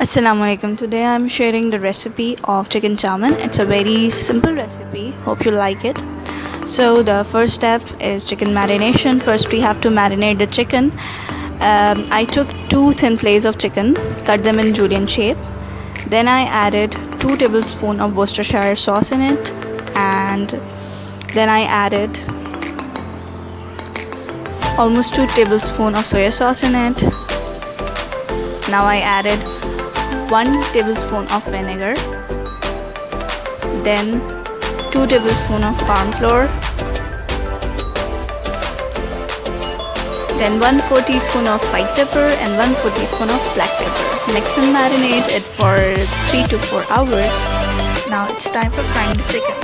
Assalamualaikum. Today I'm sharing the recipe of chicken chowmin. It's a very simple recipe. Hope you like it. So the first step is chicken marination. First we have to marinate the chicken. I took 2 thin flays of chicken, cut them in julienne shape. Then I added 2 tablespoons of Worcestershire sauce in it, and then I added almost 2 tablespoons of soya sauce in it. Now I added 1 tablespoon of vinegar, then 2 tablespoons of cornflour, then 1/4 teaspoon of white pepper and 1/4 teaspoon of black pepper. Mix and marinate it for 3 to 4 hours. Now it's time for frying the chicken.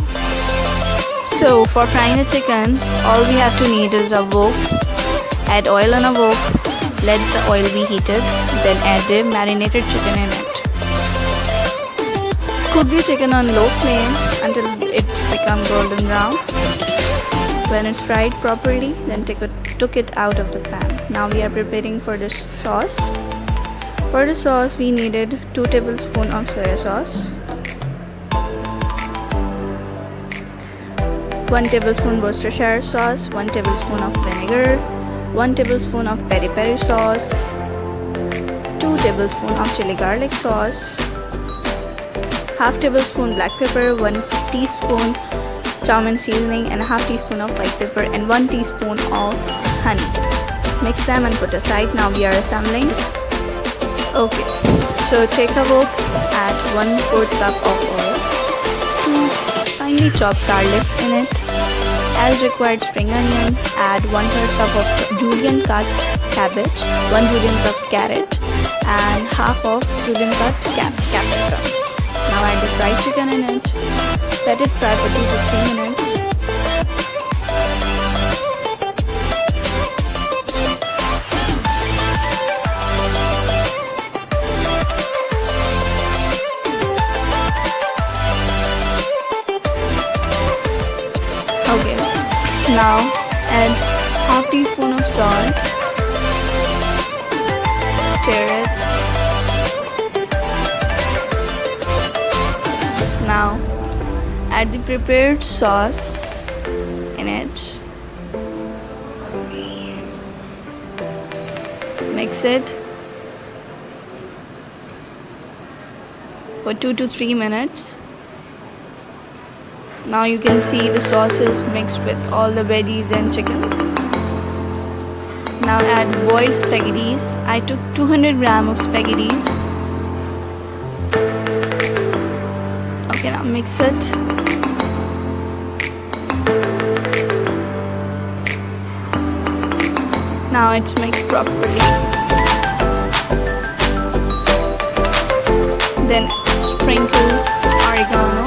So for frying the chicken, all we have to need is a wok. Add oil on a wok, let the oil be heated, then add the marinated chicken in it. Cook the chicken on low flame until it's become golden brown. When it's fried properly, then took it out of the pan. Now we are preparing for the sauce. For the sauce, we needed 2 tablespoons of soya sauce, 1 tablespoon Worcestershire sauce, 1 tablespoon of vinegar, 1 tablespoon of peri sauce, 2 tablespoons of chili garlic sauce, half tablespoon black pepper, 1 teaspoon Chowmin seasoning, and a half teaspoon of white pepper, and 1 teaspoon of honey. Mix them and put aside. Now we are assembling. Okay, so take a wok, add 1/4 cup of oil, 2 finely chopped garlics in it, as required spring onion, add 1/3 cup of julienne cut cabbage, 1 julienne cut carrot, and half of julienne cut capsicum. Now add the fried chicken in it. Let it fry for 2 to 3 minutes. Okay, now add half teaspoon of salt. Stir it. Now add the prepared sauce in it. Mix it for 2 to 3 minutes. Now you can see the sauce is mixed with all the veggies and chicken. Now add boiled spaghettis. I took 200 grams of spaghettis. Okay, now mix it. Now it's mixed properly. Then sprinkle oregano.